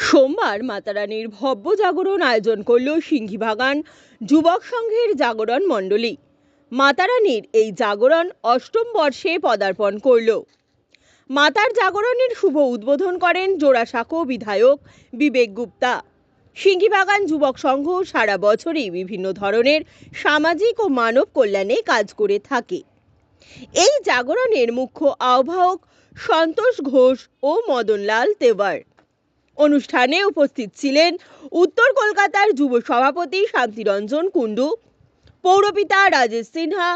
সোমবার মাতারানীর ভব্য জাগরণ আয়োজন করল সিংহীবাগান যুবক সংঘের জাগরণ মণ্ডলী। মাতারানীর এই জাগরণ অষ্টম বর্ষে পদার্পণ করল। মাতার জাগরণের শুভ উদ্বোধন করেন জোড়াসাঁকো বিধায়ক বিবেক গুপ্তা। সিংহীবাগান যুবক সংঘ সারা বছরই বিভিন্ন ধরনের সামাজিক ও মানব কল্যাণে কাজ করে থাকে। এই জাগরণের মুখ্য আহ্বায়ক সন্তোষ ঘোষ ও মদনলাল তেওয়ার। অনুষ্ঠানে উপস্থিত ছিলেন উত্তর কলকাতার যুব সভাপতি শান্তিরঞ্জন কুণ্ডু, পৌরপিতা রাজেশ সিনহা,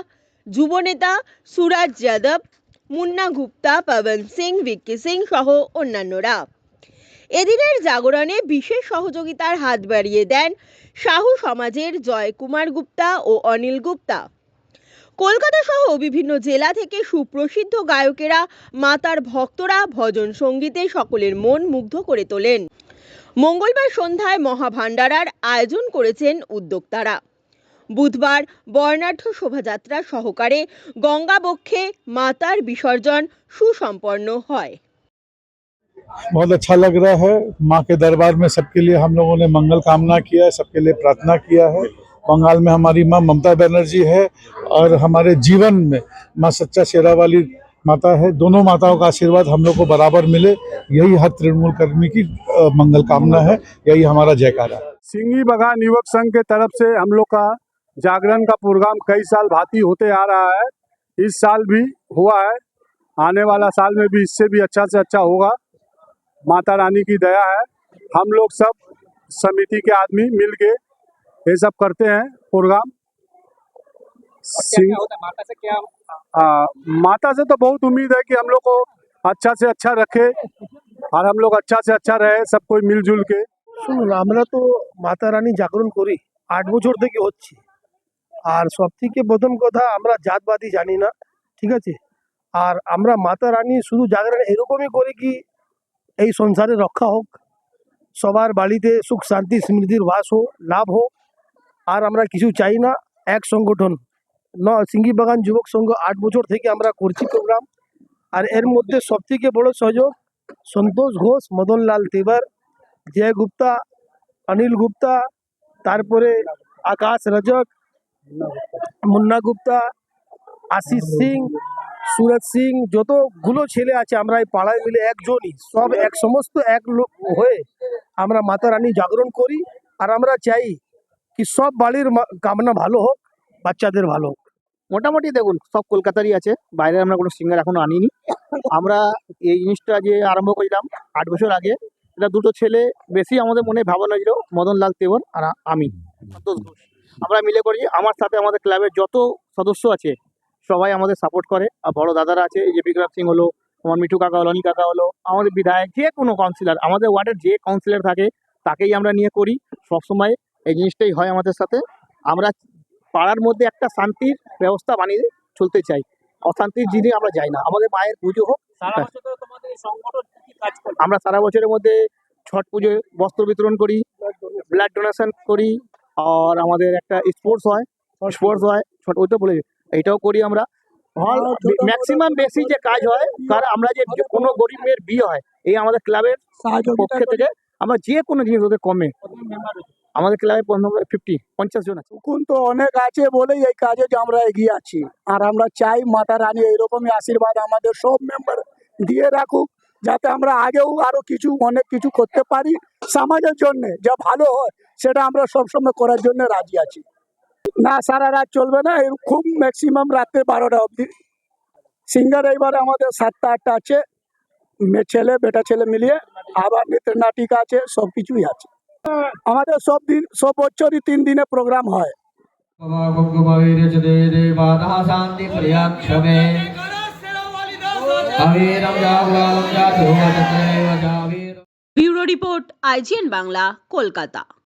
যুবনেতা সুরাজ যাদব, মুন্না গুপ্তা, পবন সিং, ভিক্কি সিং সহ অন্যান্যরা। এদিনের জাগরণে বিশেষ সহযোগিতার হাত বাড়িয়ে দেন সাহু সমাজের জয় কুমার গুপ্তা ও অনিল গুপ্তা। কলকাতা সহ বিভিন্ন জেলা থেকে সুপ্রসিদ্ধ গায়কেরা, মাতার ভক্তরা ভজন সঙ্গীতে সকলের মন মুগ্ধ করে তোলেন। মঙ্গলবার সন্ধ্যায় মহাভান্ডারার আয়োজন করেছেন উদ্যোক্তারা। বুধবার বর্ণাঢ্য শোভাযাত্রা সহকারে গঙ্গা বক্ষে মাতার বিসর্জন সুসম্পন্ন হয়। बहुत अच्छा लग रहा है। माँ के दरबार में सबके लिए हम लोगों ने मंगल कामना किया है, सबके लिए प्रार्थना किया है। बंगाल में हमारी माँ ममता बनर्जी है और हमारे जीवन में माँ सच्चा शेरा वाली माता है। दोनों माताओं का आशीर्वाद हम लोग को बराबर मिले, यही हर तृणमूल कर्मी की मंगल कामना है, यही हमारा जयकारा है। सिंघीबागान युवक संघ के तरफ से हम लोग का जागरण का प्रोग्राम कई साल भांति होते आ रहा है। इस साल भी हुआ है, आने वाला साल में भी इससे भी अच्छा से अच्छा होगा। माता रानी की दया है। हम लोग सब समिति के आदमी मिल के ये सब करते हैं प्रोग्राम। माता से तो बहुत उम्मीद है कि हम लोग को अच्छा से अच्छा रखे और हम लोग अच्छा से अच्छा रहे, सब कोई मिलजुल के। শুনুন, আমরা তো মাতা রানী জাগরণ করি 8 বছর থেকে হচ্ছে। আর সবথেকে প্রথম কথা, আমরা জাতবাদী জানি না, ঠিক আছে? আর আমরা মাতা রানী শুধু জাগরণ এরকমই করি কি এই সংসারে রক্ষা হোক, সবার বাড়িতে সুখ শান্তি সমৃদ্ধির বাস হোক, লাভ হোক। আর আমরা কিছু চাই না। এক সংগঠন সিংহীবাগান যুবক সংঘ 8 বছর থেকে আমরা করছি প্রোগ্রাম। আর এর মধ্যে সবথেকে বড় সহযোগ সন্তোষ ঘোষ, মদনলাল তেওয়ার, জয় গুপ্তা, অনিল গুপ্তা, তারপরে আকাশ রজক, মুন্না গুপ্তা, আশিস সিং, সুরজ সিং, যতগুলো ছেলে আছে আমরা এই পাড়ায় মিলে একজনই সব এক সমস্ত এক লোক হয়ে আমরা মাতা রানী জাগরণ করি। আর আমরা চাই কি সব বাড়ির কামনা ভালো হোক, বাচ্চাদের ভালো হোক। মোটামুটি দেখুন সব কলকাতারই আছে, বাইরে আমরা কোনো সিঙ্গার এখনো আনিনি। আমরা এই জিনিসটা যে আরম্ভ করলাম 8 বছর আগে, এটা দুটো ছেলে বেশি আমাদের মনে ভাবনা ছিল, মদনলাল তেওয়ার আর আমি সন্তোষ ঘোষ। আমরা মিলে করি। আমার সাথে আমাদের ক্লাবের যত সদস্য আছে সবাই আমাদের সাপোর্ট করে। আর বড় দাদারা আছে, এই যে বিক্রম সিং হলো, আমার মিঠু কাকা হলো, অনি কাকা হলো, আমাদের বিধায়ক, যে কোনো কাউন্সিলর, আমাদের ওয়ার্ডের যে কাউন্সিলর থাকে তাকেই আমরা নিয়ে করি। সবসময় এই জিনিসটাই হয় আমাদের সাথে। আমরা পাড়ার মধ্যে একটা শান্তির ব্যবস্থা বানিয়ে চলতে চাই, অশান্তির জিনিস আমরা যাই না। আমাদের মায়ের পুজো হোক। আমরা সারা বছরের মধ্যে ছট পুজোয় বস্ত্র বিতরণ করি, ব্লাড ডোনেশন করি, আর আমাদের একটা স্পোর্টস হয় ছট, ওইটা বলে এইটাও করি আমরা। ম্যাক্সিমাম বেশি যে কাজ হয়, কারণ আমরা যে কোনো গরিব মেয়ের বিয়ে হয়, এই আমাদের ক্লাবের পক্ষ থেকে আমরা যে কোনো জিনিস ওদের কমে, আমাদের ক্লাবে 50 জন আছে। এখন তো অনেক আছে বলেই এই কাজে যে আমরা এগিয়ে আছি। আর আমরা চাই মাতা রানী এইরকমই আশীর্বাদ আমাদের সব মেম্বার দিয়ে রাখুক, যাতে আমরা আগেও আরো অনেক কিছু করতে পারি সমাজের জন্য। যা ভালো হয় সেটা আমরা সবসময় করার জন্য রাজি আছি। না, সারা রাত চলবে না, খুব ম্যাক্সিমাম রাতে 12টা অবধি। সিঙ্গার এইবারে আমাদের 7টা 8টা আছে, বেটা ছেলে মিলিয়ে। আবার নৃত্য নাটিকা আছে, সব কিছুই আছে। আমাদের সব বছরই 3 দিনে প্রোগ্রাম হয়। Bureau report, IGN Bangla, Kolkata.